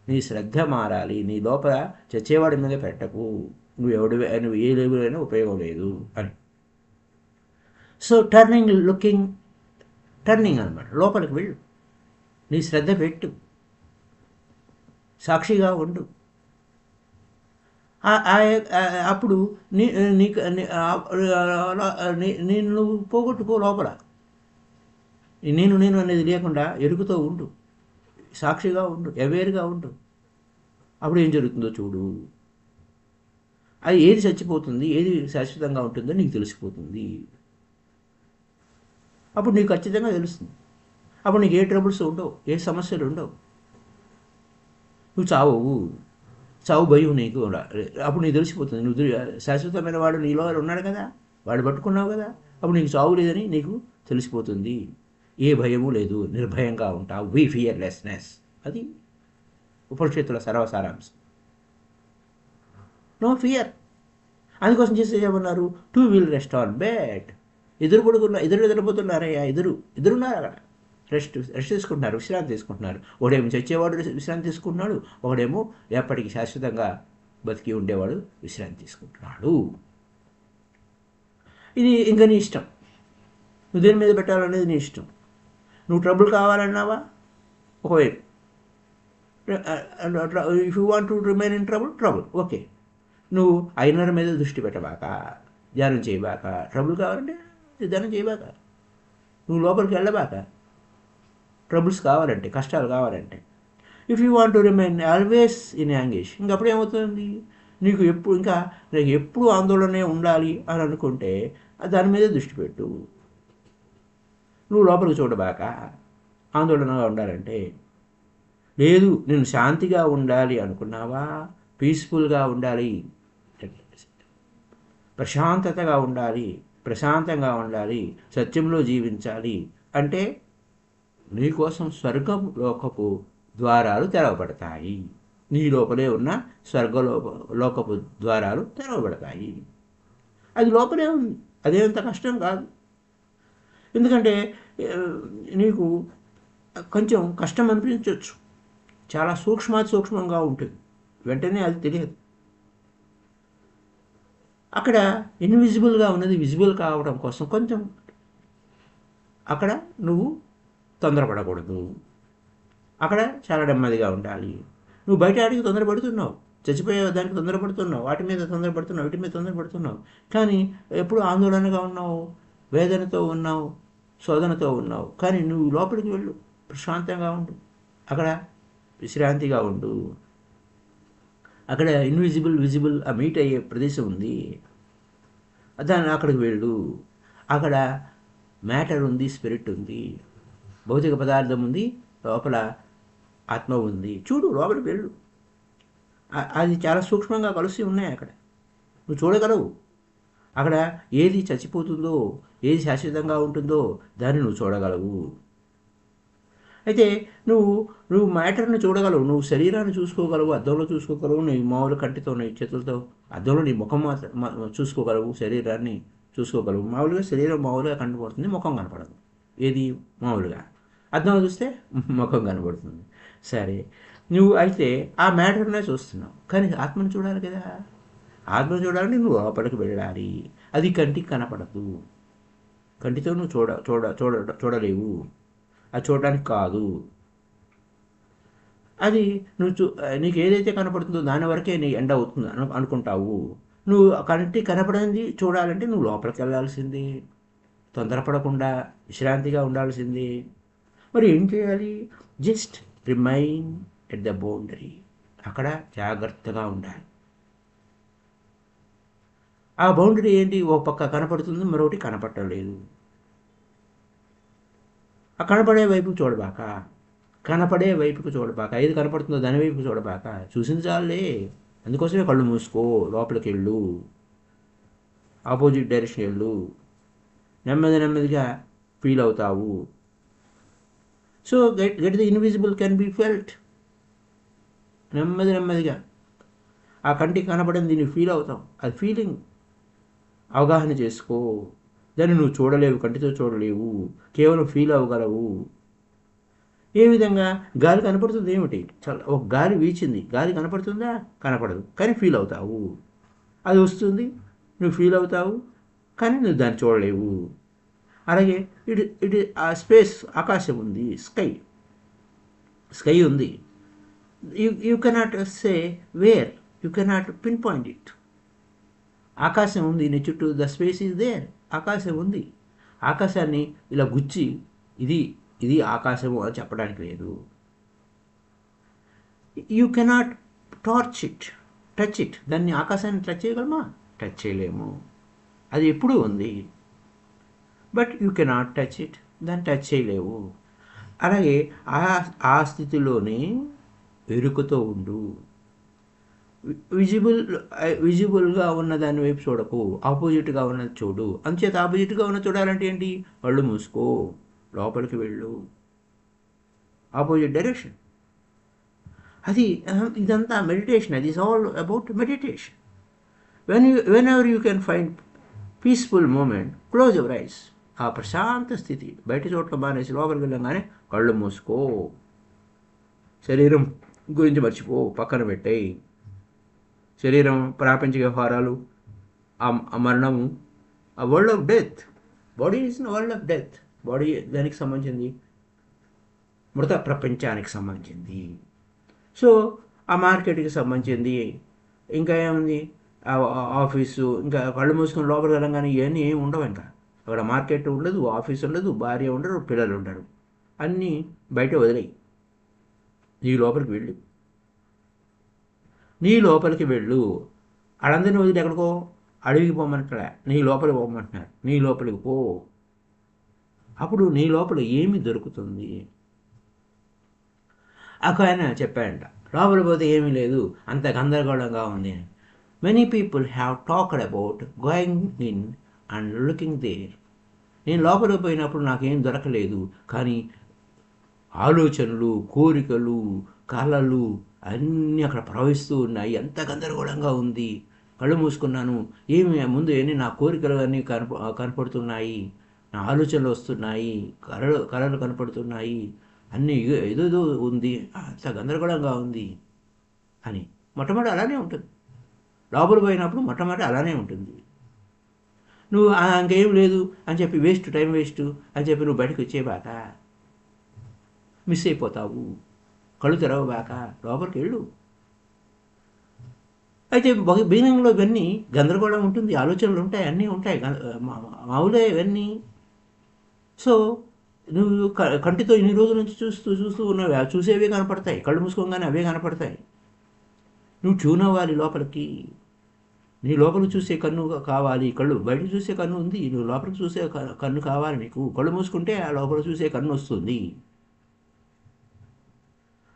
నీ శ్రద్ధ మారాలి. నీ లోపల చచ్చేవాడి మీద పెట్టకు. నువ్వు ఏ లేబుల్ అయినా ఉపయోగం లేదు అని. సో టర్నింగ్ అనమాట. లోపలికి వెళ్ళు, నీ శ్రద్ధ పెట్టు, సాక్షిగా ఉండు. అప్పుడు నువ్వు పోగొట్టుకో. లోపల నేను అనేది లేకుండా ఎరుగుతూ ఉండు, సాక్షిగా ఉండు, అవేర్గా ఉండు. అప్పుడు ఏం జరుగుతుందో చూడు. అది ఏది చచ్చిపోతుంది, ఏది శాశ్వతంగా ఉంటుందో నీకు తెలిసిపోతుంది. అప్పుడు నీకు ఖచ్చితంగా తెలుస్తుంది. అప్పుడు నీకు ఏ ట్రబుల్స్ ఉండవు, ఏ సమస్యలు ఉండవు. నువ్వు చావు భయం నీకు. అప్పుడు నీకు తెలిసిపోతుంది. నువ్వు శాశ్వతమైన వాడు నీలో ఉన్నాడు కదా, వాడు పట్టుకున్నావు కదా. అప్పుడు నీకు చావు లేదని నీకు తెలిసిపోతుంది. ఏ భయము లేదు, నిర్భయంగా ఉంటావు. వి ఫియర్లెస్నెస్. అది ఉపనిషత్తుల సర్వసారాంశం. No fear. అందుకోసం చేస్తే ఏమన్నారు? 2 will rest on bed. ఎదురు నిద్రపోతున్నారయ్యా. ఎదురున్నారు అక్కడ. రెస్ట్ తీసుకుంటున్నారు, విశ్రాంతి తీసుకుంటున్నారు. ఒకడేమో చచ్చేవాడు విశ్రాంతి తీసుకుంటున్నాడు, ఒకడేమో ఎప్పటికీ శాశ్వతంగా బతికి ఉండేవాడు విశ్రాంతి తీసుకుంటున్నాడు. ఇది ఇంకా నీ ఇష్టం. నువ్వు దేని మీద పెట్టాలనేది నీ ఇష్టం. నువ్వు ట్రబుల్ కావాలన్నావా ఒకవైపు, if you want to remain in trouble okay. నువ్వు ఐనర్ మీద దృష్టి పెట్టబాక, ధ్యానం చేయబాక. ట్రబుల్ కావాలంటే ధ్యానం చేయబాక. నువ్వు లోపలికి వెళ్ళబాక. ట్రబుల్స్ కావాలంటే, కష్టాలు కావాలంటే. If you want to remain always in anguish, ఇంకప్పుడు ఏమవుతుంది? నీకు ఎప్పుడు ఆందోళనే ఉండాలి అని అనుకుంటే దాని మీదే దృష్టి పెట్టు. నువ్వు లోపలికి చూడబాక. ఆందోళనగా ఉండాలంటే లేదు, నేను శాంతిగా ఉండాలి అనుకున్నావా, పీస్ఫుల్గా ఉండాలి, ప్రశాంతతగా ఉండాలి, ప్రశాంతంగా ఉండాలి, సత్యంలో జీవించాలి అంటే నీకోసం స్వర్గం లోకపు ద్వారాలు తెరవబడతాయి. నీ లోపలే ఉన్న లోకపు ద్వారాలు తెరవబడతాయి. అది లోపలే ఉంది. అదేంత కష్టం కాదు. ఎందుకంటే నీకు కొంచెం కష్టం అనిపించవచ్చు, చాలా సూక్ష్మంగా ఉంటుంది, వెంటనే అది తెలియదు. అక్కడ ఇన్విజిబుల్గా ఉన్నది విజిబుల్ కావడం కోసం కొంచెం అక్కడ నువ్వు తొందరపడకూడదు. అక్కడ చాలా నెమ్మదిగా ఉండాలి. నువ్వు బయట ఆడికి తొందరపడుతున్నావు, చచ్చిపోయే దానికి తొందరపడుతున్నావు, వాటి మీద తొందరపడుతున్నావు, వీటి మీద తొందరపడుతున్నావు. కానీ ఎప్పుడు ఆందోళనగా ఉన్నావు, వేదనతో ఉన్నావు, శోధనతో ఉన్నావు. కానీ నువ్వు లోపలికి వెళ్ళు, ప్రశాంతంగా ఉండు, అక్కడ విశ్రాంతిగా ఉండు. అక్కడ ఇన్విజిబుల్ విజిబుల్ ఆ మీట్ అయ్యే ప్రదేశం ఉంది, దాన్ని అక్కడికి వెళ్ళు. అక్కడ మ్యాటర్ ఉంది, స్పిరిట్ ఉంది, భౌతిక పదార్థం ఉంది, లోపల ఆత్మ ఉంది. చూడు, లోపలికి వెళ్ళు. అది చాలా సూక్ష్మంగా కలిసి ఉన్నాయి అక్కడ, నువ్వు చూడగలవు. అక్కడ ఏది చచ్చిపోతుందో, ఏది శాశ్వతంగా ఉంటుందో దాన్ని నువ్వు చూడగలవు. అయితే నువ్వు మ్యాటర్ని చూడగలవు, నువ్వు శరీరాన్ని చూసుకోగలవు, అద్దంలో చూసుకోగలవు, నీ మామూలు కంటితో, నీ చేతులతో అద్దంలో నీ ముఖం చూసుకోగలవు, శరీరాన్ని చూసుకోగలవు. మామూలుగా శరీరం మామూలుగా కనపడుతుంది, ముఖం కనపడదు. ఏది మామూలుగా అద్దంలో చూస్తే ముఖం కనపడుతుంది. సరే, నువ్వు అయితే ఆ మ్యాటర్నే చూస్తున్నావు, కానీ ఆత్మను చూడాలి కదా. ఆత్మను చూడాలంటే నువ్వు లోపలికి వెళ్ళాలి. అది కంటికి కనపడదు, కంటితో నువ్వు చూడలేవు, అది చూడడానికి కాదు. అది నీకు ఏదైతే కనపడుతుందో దాని వరకే నీ ఎండ అవుతుంది అనుకుంటావు. నువ్వు కంటి కనపడింది చూడాలంటే నువ్వు లోపలికి వెళ్ళాల్సింది, తొందరపడకుండా విశ్రాంతిగా ఉండాల్సింది. మరి ఏం చేయాలి? Just remain at the boundary, అక్కడ జాగ్రత్తగా ఉండాలి. ఆ బౌండరీ ఏంటి? ఒక పక్క కనపడుతుంది, మరొకటి కనపడలేదు. ఆ కనపడే వైపుకు చూడబాక, కనపడే వైపుకు చూడబాక, ఏది కనపడుతుందో దాని వైపుకు చూడబాక. చూసింది చాలే, అందుకోసమే కళ్ళు మూసుకో, లోపలికి వెళ్ళు, ఆపోజిట్ డైరెక్షన్ వెళ్ళు, నెమ్మదిగా ఫీల్ అవుతావు. So get the invisible can be felt. నెమ్మదిగా ఆ కంటికి కనపడింది దీన్ని ఫీల్ అవుతాం, అది ఫీలింగ్ అవగాహన చేసుకో. దాన్ని నువ్వు చూడలేవు, కంటితో చూడలేవు, కేవలం ఫీల్ అవ్వగలవు. ఏ విధంగా? గాలి కనపడుతుంది, ఏమిటి? ఒక గాలి వీచింది, గాలి కనపడుతుందా? కనపడదు, కానీ ఫీల్ అవుతావు. అది వస్తుంది, నువ్వు ఫీల్ అవుతావు, కానీ నువ్వు దాన్ని చూడలేవు. అలాగే ఇటు ఆ స్పేస్, ఆకాశం ఉంది, స్కై ఉంది. You cannot say where, you cannot pinpoint it. ఆకాశం ఉంది నీ చుట్టూ, ద స్పేస్ ఈజ్ దేర్, ఆకాశం ఉంది. ఆకాశాన్ని ఇలా గుచ్చి ఇది ఆకాశము అని చెప్పడానికి లేదు. You cannot touch it. దాన్ని, ఆకాశాన్ని టచ్ చేయగలమా? టచ్ చేయలేము, అది ఎప్పుడూ ఉంది. But you cannot touch it, దాన్ని టచ్ చేయలేవు. అలాగే ఆ స్థితిలోనే ఎరుకతో ఉండు. విజిబుల్గా ఉన్న దాని వైపు చూడకు, ఆపోజిట్గా ఉన్నది చూడు. అంచేత ఆపోజిట్గా ఉన్నది చూడాలంటే ఏంటి? కళ్ళు మూసుకో, లోపలికి వెళ్ళు, ఆపోజిట్ డైరెక్షన్. ఇదంతా మెడిటేషన్. అది is all about meditation. Whenever you can find peaceful moment, close your eyes. ఆ ప్రశాంత స్థితి బయట చోట్ల మానేసి లోపలికి వెళ్ళంగానే కళ్ళు మూసుకో, శరీరం గురించి మర్చిపో, పక్కన పెట్టేయి. శరీరం, ప్రాపంచిక వ్యవహారాలు, ఆ మరణము, ఆ world of death. Body is world of death. Body దానికి సంబంధించింది, మృత ప్రపంచానికి సంబంధించింది. సో ఆ మార్కెట్కి సంబంధించింది. ఇంకా ఏముంది? ఆఫీసు. ఇంకా కళ్ళు మూసుకొని లోపలికి వెళ్ళంగానే ఇవన్నీ ఏమి ఉండవు. ఇంకా అక్కడ మార్కెట్ ఉండదు, ఆఫీస్ ఉండదు, భార్య ఉండరు, పిల్లలు ఉండరు. అన్నీ బయట వదిలేయి, నీ లోపలికి వెళ్ళు. వాళ్ళందరినీ వదిలి ఎక్కడికో అడవికి పోమంటారా? నీ లోపలికి పోమంటున్నారు. నీ లోపలికి పో. అప్పుడు నీ లోపల ఏమి దొరుకుతుంది? ఆయన చెప్పాడంట, లోపలికి పోతే ఏమీ లేదు, అంత గందరగోళంగా ఉంది. Many people have talked about going in and looking there. నేను లోపలికి పోయినప్పుడు నాకేం దొరకలేదు, కానీ ఆలోచనలు, కోరికలు, కళలు అన్నీ అక్కడ ప్రవహిస్తూ ఉన్నాయి. ఎంత గందరగోళంగా ఉంది. కళ్ళు మూసుకున్నాను, ముందు ఏమి నా కోరికలు అన్నీ కనపడుతున్నాయి, నా ఆలోచనలు వస్తున్నాయి, కళలు కనపడుతున్నాయి, అన్నీ ఏదేదో ఉంది, అంత గందరగోళంగా ఉంది అని. మొట్టమొదటి అలానే ఉంటుంది, లోపల పోయినప్పుడు మొట్టమొదటి అలానే ఉంటుంది. నువ్వు ఇంకేం లేదు అని చెప్పి వేస్ట్, టైం వేస్ట్ అని చెప్పి నువ్వు బయటకు వచ్చేబాక, మిస్ అయిపోతావు. కళ్ళు తెరవబాక, లోపలికి వెళ్ళు. అయితే బిగినింగ్లో ఇవన్నీ గందరగోళం ఉంటుంది, ఆలోచనలు ఉంటాయి, అన్నీ ఉంటాయి, మామూలే ఇవన్నీ. సో నువ్వు కంటితో ఇన్ని రోజుల నుంచి చూస్తూ చూస్తూ ఉన్నవి, చూసేవే కనపడతాయి, కళ్ళు మూసుకోగానే అవే కనపడతాయి. నువ్వు ట్యూన్ అవ్వాలి లోపలికి. నీ లోపలికి చూసే కన్ను కావాలి, కళ్ళు బయటకు చూసే కన్ను ఉంది, నువ్వు లోపలికి చూసే కన్ను కావాలి నీకు. కళ్ళు మూసుకుంటే ఆ లోపల చూసే కన్ను వస్తుంది.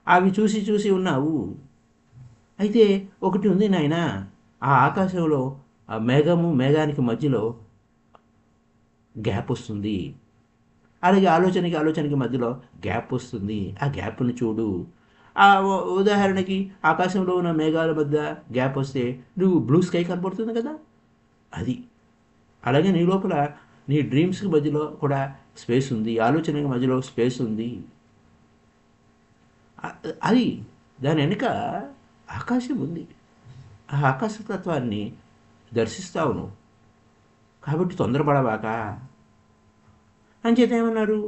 అవి చూసి చూసి ఉన్నావు. అయితే ఒకటి ఉంది నాయన, ఆ ఆకాశంలో ఆ మేఘానికి మధ్యలో గ్యాప్ వస్తుంది. అలాగే ఆలోచనకి మధ్యలో గ్యాప్ వస్తుంది. ఆ గ్యాప్ను చూడు. ఉదాహరణకి ఆకాశంలో ఉన్న మేఘాల మధ్య గ్యాప్ వస్తే నువ్వు బ్లూ స్కై కనపడుతుంది కదా, అది. అలాగే నీ లోపల నీ డ్రీమ్స్కి మధ్యలో కూడా స్పేస్ ఉంది, ఆలోచనకి మధ్యలో స్పేస్ ఉంది. అది దాని వెనుక ఆకాశం ఉంది. ఆ ఆకాశతత్వాన్ని దర్శిస్తావు నువ్వు. కాబట్టి తొందరపడవాక అని చేత ఏమన్నారు,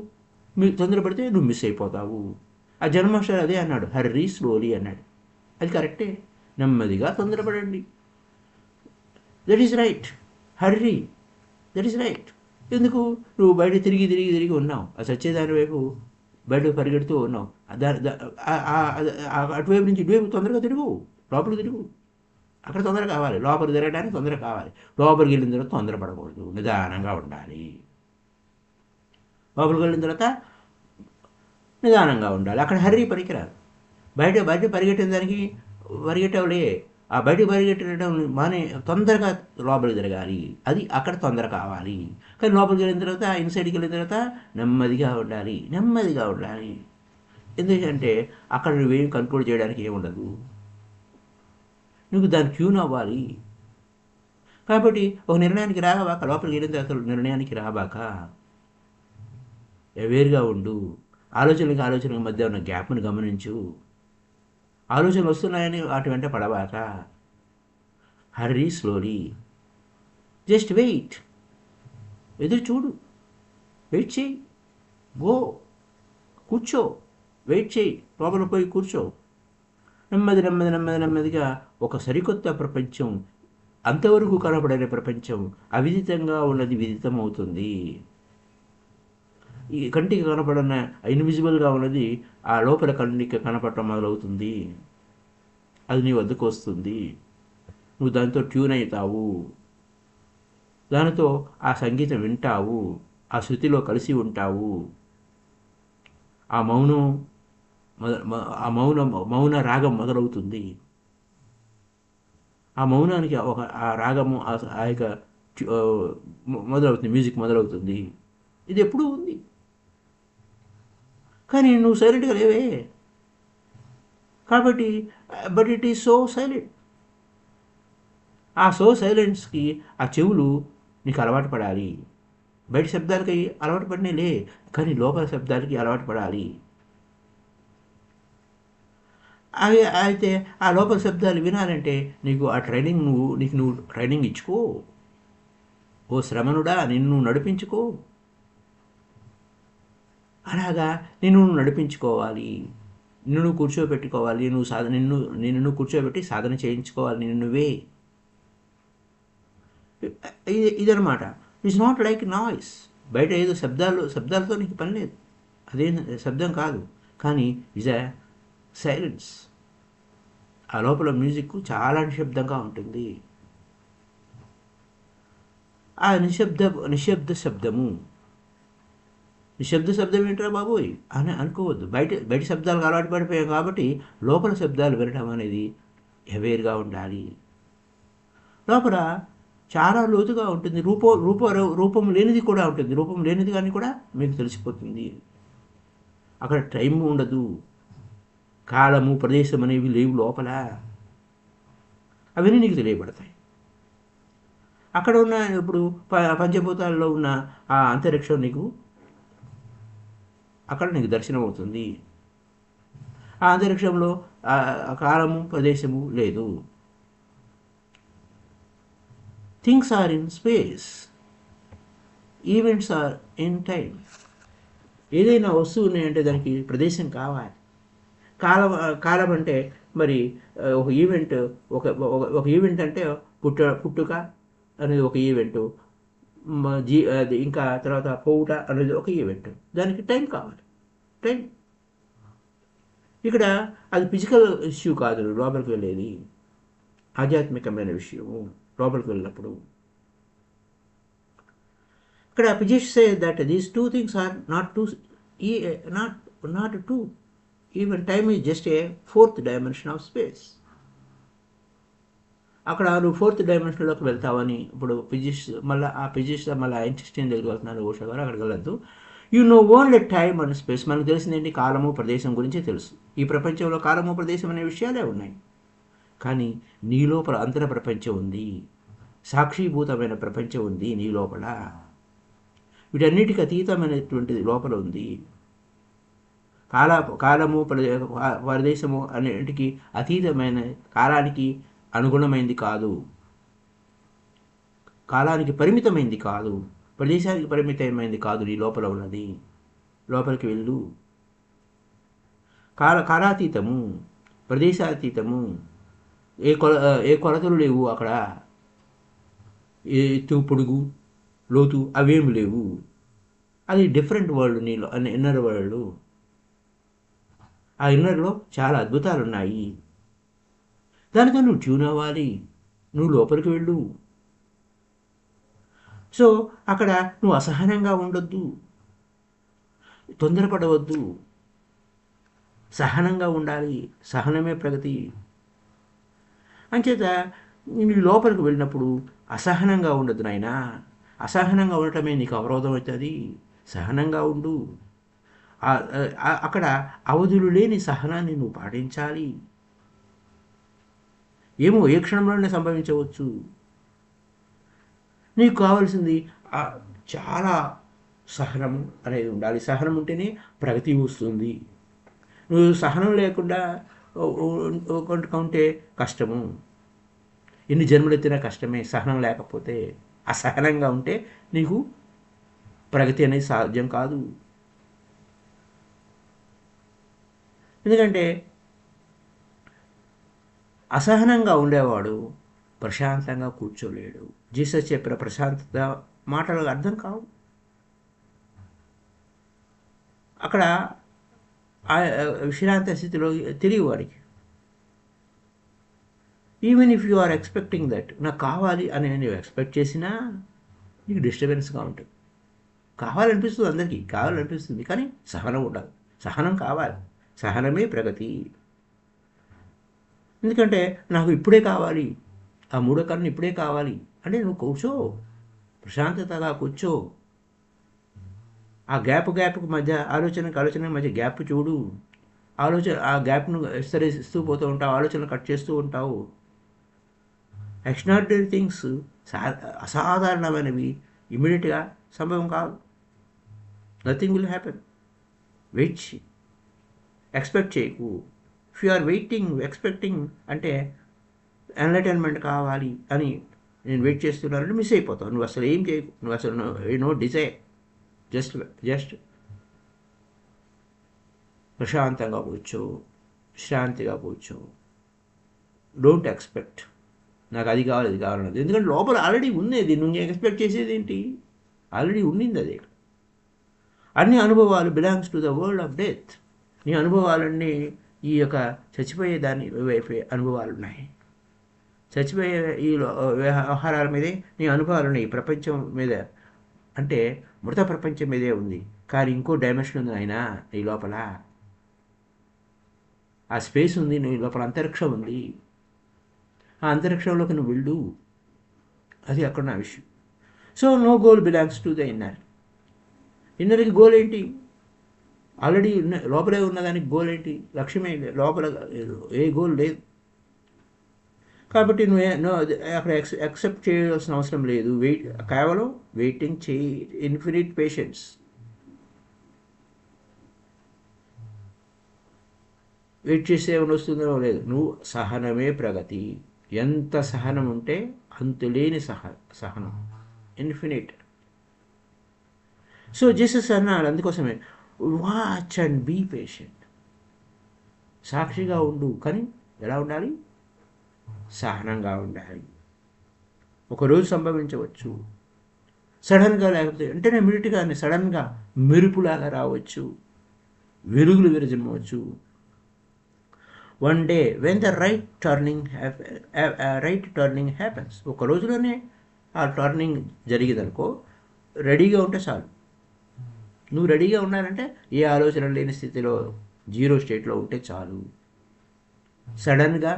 మీరు తొందరపడితే నువ్వు మిస్ అయిపోతావు. ఆ జన్మాస్టర్ అదే అన్నాడు, హర్రీ స్లోలీ అన్నాడు. అది కరెక్టే, నెమ్మదిగా తొందరపడండి. That is right. Hurry, that is right. ఎందుకు నువ్వు బయట తిరిగి ఉన్నావు, ఆ సచ్చేదాని వైపు బయటకు పరిగెడుతూ ఉన్నావు. అటువైపు నుంచి ఇటువైపు తొందరగా తిరుగు, లోపలికి తిరుగు. అక్కడ తొందర కావాలి, లోపలికి తిరగడానికి తొందర కావాలి. లోపలికి వెళ్ళిన తర్వాత తొందరపడకూడదు, నిదానంగా ఉండాలి. లోపలికి వెళ్ళిన తర్వాత నిదానంగా ఉండాలి. అక్కడ హర్రీ పనికిరాదు. బయట పరిగెట్టిన దానికి పరిగెట్టవులే, ఆ బయట పరిగెట్టడం మానే తొందరగా లోపలికి తిరగాలి. అది అక్కడ తొందర కావాలి. కానీ లోపలికి వెళ్ళిన తర్వాత, ఇన్సైడ్కి వెళ్ళిన తర్వాత నెమ్మదిగా ఉండాలి. ఎందుకంటే అక్కడ నువ్వేం కంట్రోల్ చేయడానికి ఏముండదు, నువ్వు దాన్ని ట్యూన్ అవ్వాలి. కాబట్టి ఒక నిర్ణయానికి రాబాక, లోపలికి వెళ్ళిన తర్వాత నిర్ణయానికి రాబాక, అవేర్గా ఉండు. ఆలోచనకి మధ్య ఉన్న గ్యాప్ను గమనించు. ఆలోచనలు వస్తున్నాయని వాటి వెంట పడబాక. Hurry slowly, just wait. ఎదురు చూడు, వెయిట్ చేయి, గో, కూర్చో, వెయిట్ చేయి, లోపల పోయి కూర్చో. నెమ్మదిగా ఒక సరికొత్త ప్రపంచం, అంతవరకు కనపడని ప్రపంచం, అవిదితంగా ఉన్నది విదితం అవుతుంది. ఈ కంటికి కనపడిన ఇన్విజిబుల్గా ఉన్నది ఆ లోపల కంటికి కనపడటం మొదలవుతుంది. అది నీ వద్దకు వస్తుంది. నువ్వు దాంతో ట్యూన్ అవుతావు, దానితో ఆ సంగీతం వింటావు, ఆ శృతిలో కలిసి ఉంటావు. ఆ మౌన రాగం మొదలవుతుంది. ఆ మౌనానికి ఆ రాగము ఆ యొక్క మొదలవుతుంది, మ్యూజిక్ మొదలవుతుంది. ఇది ఎప్పుడూ ఉంది, కానీ నువ్వు సైలెంట్గా లేవే. కాబట్టి but it is so silent. ఆ సో సైలెన్స్కి ఆ చెవులు నీకు అలవాటు పడాలి. బయట శబ్దాలకి అలవాటు పడినాలే, కానీ లోపల శబ్దాలకి అలవాటు పడాలి. అవి అయితే ఆ లోపల శబ్దాలు వినాలంటే నీకు ఆ ట్రైనింగ్ నువ్వు ట్రైనింగ్ ఇచ్చుకో. ఓ శ్రమనుడా, నిన్ను నడిపించుకో. అలాగా నిన్ను నడిపించుకోవాలి, నిన్ను కూర్చోబెట్టుకోవాలి, నిన్ను కూర్చోబెట్టి సాధన చేయించుకోవాలి నువ్వే. ఇదనమాట. It's not like noise. బయట ఏదో శబ్దాలతో నీకు పని లేదు, అదేం శబ్దం కాదు, కానీ ఇజ్ అ సైలెన్స్. ఆ లోపల మ్యూజిక్ చాలా నిశ్శబ్దంగా ఉంటుంది. ఆ నిశ్శబ్ద శబ్దం ఏంట్రా బాబోయ్ అని అనుకోవద్దు. బయట శబ్దాలకు అలవాటు పడిపోయాం కాబట్టి లోపల శబ్దాలు వినడం అనేది అవేర్గా ఉండాలి. లోపల చాలా లోతుగా ఉంటుంది. రూపం లేనిది కూడా ఉంటుంది. రూపం లేనిది కానీ కూడా మీకు తెలిసిపోతుంది. అక్కడ టైం ఉండదు, కాలము ప్రదేశం అనేవి లేవు లోపల. అవన్నీ నీకు తెలియబడతాయి. అక్కడ ఉన్న ఇప్పుడు పంచభూతాల్లో ఉన్న ఆ అంతరిక్షం అక్కడ నీకు దర్శనం అవుతుంది. ఆ అంతరిక్షంలో కాలము ప్రదేశము లేదు. Things are in space. Events are in time. ఏదైనా వస్తువు ఉన్నాయంటే దానికి ప్రదేశం కావాలి. కాలం కాలం అంటే మరి ఒక ఈవెంట్, ఒక ఒక ఈవెంట్ అంటే పుట్టుక అనేది ఒక ఈవెంటు, అది ఇంకా తర్వాత పోవుట అనేది ఒక ఈవెంట్. దానికి టైం కావాలి. టైం ఇక్కడ అది ఫిజికల్ ఇష్యూ కాదు. లోపలికి వెళ్ళేది ఆధ్యాత్మికమైన విషయము. లోపలికి వెళ్ళినప్పుడు ఇక్కడ physics say that these two things are not two, not two. Even time is just a fourth dimension of space. అక్కడ నువ్వు ఫోర్త్ డైమెన్షన్లోకి వెళ్తావని ఇప్పుడు ఫిజిక్స్ మళ్ళీ ఆ ఫిజిక్స్ మళ్ళీ ఐన్స్టీన్ దగ్గరికి వెళ్తున్నారు ఉషా గారు, అక్కడికి వెళ్ళద్దు. You know only time and space. మనకు తెలిసిందేంటి? కాలము ప్రదేశం గురించి తెలుసు. ఈ ప్రపంచంలో కాలము ప్రదేశం అనే విషయాలే ఉన్నాయి. కానీ నీ లోపల అంతర ప్రపంచం ఉంది, సాక్షిభూతమైన ప్రపంచం ఉంది నీ లోపల. వీటన్నిటికీ అతీతమైనటువంటిది లోపల ఉంది. కాలము ప్రదేశము అన్నిటికీ అతీతమైన, కాలానికి అనుగుణమైంది కాదు, కాలానికి పరిమితమైంది కాదు, ప్రదేశానికి పరిమితమైంది కాదు. నీ లోపల ఉన్నది. లోపలికి వెళ్ళు. కాలాతీతము, ప్రదేశాతీతము. ఏ కొలతలు లేవు అక్కడ. ఎత్తు, పొడుగు, లోతు అవేమి లేవు. అది డిఫరెంట్ వరల్డ్ నీలో, ఇన్నర్ వరల్డ్. ఆ ఇన్నర్లో చాలా అద్భుతాలు ఉన్నాయి. దానితో నువ్వు ట్యూన్ అవ్వాలి. నువ్వు లోపలికి వెళ్ళు. సో అక్కడ నువ్వు అసహనంగా ఉండొద్దు, తొందరపడవద్దు, సహనంగా ఉండాలి. సహనమే ప్రగతి. అంచేత నీ లోపలికి వెళ్ళినప్పుడు అసహనంగా ఉండదు నాయనా. అసహనంగా ఉండటమే నీకు అవరోధం అవుతుంది. సహనంగా ఉండు. అక్కడ అవధులు లేని సహనాన్ని నువ్వు పాటించాలి. ఏమో ఏ క్షణంలోనే సంభవించవచ్చు. నీకు కావాల్సింది చాలా సహనము అనేది ఉండాలి. సహనం ఉంటేనే ప్రగతి వస్తుంది. నువ్వు సహనం లేకుండా ఉంటే కష్టము. ఎన్ని జన్మలెత్తినా కష్టమే సహనం లేకపోతే. అసహనంగా ఉంటే నీకు ప్రగతి అనేది సాధ్యం కాదు. ఎందుకంటే అసహనంగా ఉండేవాడు ప్రశాంతంగా కూర్చోలేడు. జీసస్ చెప్పిన ప్రశాంతత మాటలకు అర్థం కావు. అక్కడ విశ్రాంత స్థితిలో తెలియ వాడికి. Even if you are expecting that, నాకు కావాలి అని నువ్వు ఎక్స్పెక్ట్ చేసినా నీకు డిస్టర్బెన్స్గా ఉంటుంది. కావాలనిపిస్తుంది, అందరికీ కావాలనిపిస్తుంది, కానీ సహనం ఉండదు. సహనం కావాలి. సహనమే ప్రగతి. ఎందుకంటే నాకు ఇప్పుడే కావాలి, ఆ మూడో కన్ను ఇప్పుడే కావాలి అంటే నువ్వు కూర్చో, ప్రశాంతతగా కూర్చో. ఆ గ్యాప్కు మధ్య ఆలోచనకి మధ్య గ్యాప్ చూడు. ఆ గ్యాప్ను విస్తరిస్తూ పోతూ ఉంటావు. ఆలోచనలు కట్ చేస్తూ ఉంటావు. ఎక్స్ట్రాడినరీ థింగ్స్, అసాధారణమైనవి ఇమీడియట్గా సంభవం కాదు. Nothing will happen. Wait, expect చేయకు. If you are waiting, expecting అంటే ఎన్లైటన్మెంట్ కావాలి అని నేను వెయిట్ చేస్తున్నానంటే మిస్ అయిపోతావు. నువ్వు అసలు ఏం చేయకు. నువ్వు అసలు నో డిజైర్. జస్ట్ ప్రశాంతంగా కూర్చో, శాంతిగా కూర్చో. డోంట్ ఎక్స్పెక్ట్ నాకు అది కావాలి, ఇది కావాలన్నది. ఎందుకంటే లోపల ఆల్రెడీ ఉన్నది. నువ్వు ఎక్స్పెక్ట్ చేసేది ఏంటి? ఆల్రెడీ ఉండింది అది. అన్ని అనుభవాలు belongs to the world of death. నీ అనుభవాలన్నీ ఈ యొక్క చచ్చిపోయే దాని వైపే అనుభవాలు ఉన్నాయి. చచ్చిపోయే ఈ వ్యవహారాల మీదే నీ అనుభవాలు ఉన్నాయి. ఈ ప్రపంచం మీద అంటే మృత ప్రపంచం మీదే ఉంది. కానీ ఇంకో డైమెన్షన్ ఉంది ఆయన నీ లోపల. ఆ స్పేస్ ఉంది నీ లోపల. అంతరిక్షం ఉంది. ఆ అంతరిక్షంలోకి నువ్వు వెళ్ళు. అది అక్కడ నా విషయం. So no goal belongs to the inner. ఇన్నర్కి గోల్ ఏంటి? ఆల్రెడీ లోపలే ఉన్నదానికి గోల్ ఏంటి? లక్ష్యమే లోపల ఏ గోల్ లేదు. కాబట్టి నువ్వు అక్కడ యాక్సెప్ట్ చేయాల్సిన అవసరం లేదు. కేవలం వెయిటింగ్ చేయి. Infinite patience. వెయిట్ చేస్తే ఏమైనా వస్తుందో లేదు. నువ్వు సహనమే ప్రగతి. ఎంత సహనం ఉంటే అంతులేని సహనం. ఇన్ఫినిట్. సో జీసస్ అన్నాడు అందుకోసమే, వాచ్ అండ్ బీ పేషెంట్. సాక్షిగా ఉండు, కానీ ఎలా ఉండాలి? సహనంగా ఉండాలి. ఒకరోజు సంభవించవచ్చు, సడన్గా, లేకపోతే వెంటనే ఇమ్మీడియట్గానే సడన్గా మెరుపులాగా రావచ్చు, వెలుగులు విరజిమ్మవచ్చు. One day when the right turning happens. ఒక రోజులోనే ఆ టర్నింగ్ జరిగిందనుకో, రెడీగా ఉంటే చాలు. నువ్వు రెడీగా ఉన్నానంటే ఏ ఆలోచన లేని స్థితిలో, జీరో స్టేట్లో ఉంటే చాలు. సడన్గా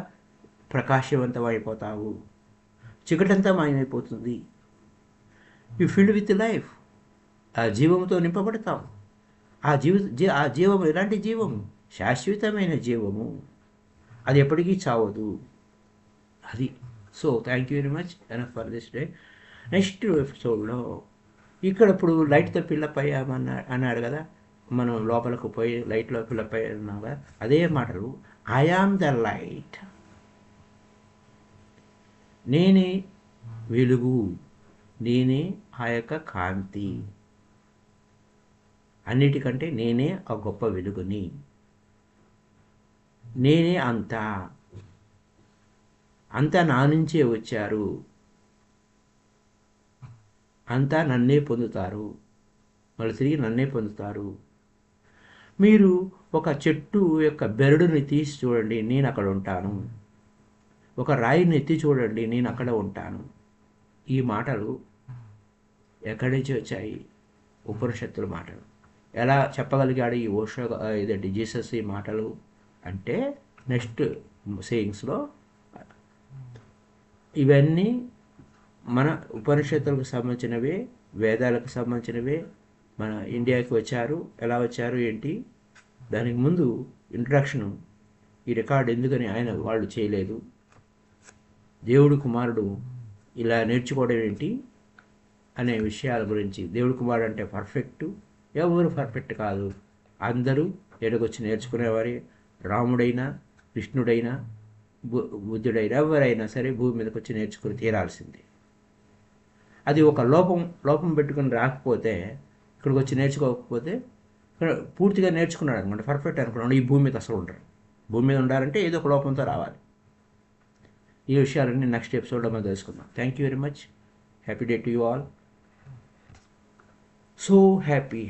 ప్రకాశవంతం అయిపోతావు, చీకటంతా మాయమైపోతుంది. You filled with life. ఆ జీవంతో నింపబడతావు. ఆ జీవం ఎలాంటి జీవము? శాశ్వతమైన జీవము. అది ఎప్పటికీ చావదు. అది. So thank you very much enough for this day. Next ఎపిసోడ్లో ఇక్కడ ఇప్పుడు లైట్తో ఫిల్లప్ అన్నాడు కదా, మనం లోపలకు పోయి లైట్లో ఫిల్లప్ అయ్యాం కదా, అదే మాటలు. I am the light. నేనే వెలుగు, నేనే ఆ యొక్క కాంతి. అన్నిటికంటే నేనే ఆ గొప్ప వెలుగుని. నేనే అంతా నా నుంచే వచ్చారు, అంతా నన్నే పొందుతారు, మళ్ళీ తిరిగి నన్నే పొందుతారు. మీరు ఒక చెట్టు యొక్క బెరడుని తీసి చూడండి, నేను అక్కడ ఉంటాను. ఒక రాయిని ఎత్తి చూడండి, నేను అక్కడ ఉంటాను. ఈ మాటలు ఎక్కడి నుంచి వచ్చాయి? ఉపనిషత్తుల మాటలు. ఎలా చెప్పగలిగాడు ఈ ఇదండి జీసస్ ఈ మాటలు అంటే, నెక్స్ట్ సేయింగ్స్లో ఇవన్నీ మన ఉపనిషత్తులకు సంబంధించినవే, వేదాలకు సంబంధించినవే. మన ఇండియాకి వచ్చారు, ఎలా వచ్చారు ఏంటి, దానికి ముందు ఇంట్రడక్షను, ఈ రికార్డు ఎందుకని వాళ్ళు చేయలేదు, దేవుడు కుమారుడు ఇలా నేర్చుకోవడం ఏంటి అనే విషయాల గురించి. దేవుడు కుమారుడు అంటే పర్ఫెక్టు, ఎవరు పర్ఫెక్ట్ కాదు, అందరూ ఎడగొచ్చి నేర్చుకునేవారే. రాముడైనా, కృష్ణుడైనా, బుద్ధుడైనా, ఎవరైనా సరే భూమి మీదకి వచ్చి నేర్చుకుని తీరాల్సిందే. అది ఒక లోపం పెట్టుకుని రాకపోతే, ఇక్కడికి వచ్చి నేర్చుకోకపోతే, పూర్తిగా నేర్చుకున్నాడు అనమాట, పర్ఫెక్ట్ అనుకున్నాడు, ఈ భూమి మీద అసలు ఉండరు. భూమి మీద ఉండాలంటే ఏదో ఒక లోపంతో రావాలి. ఈ విషయాలన్నీ నెక్స్ట్ ఎపిసోడ్లో మనం తెలుసుకుందాం. Thank you very much. Happy day to you all. So happy.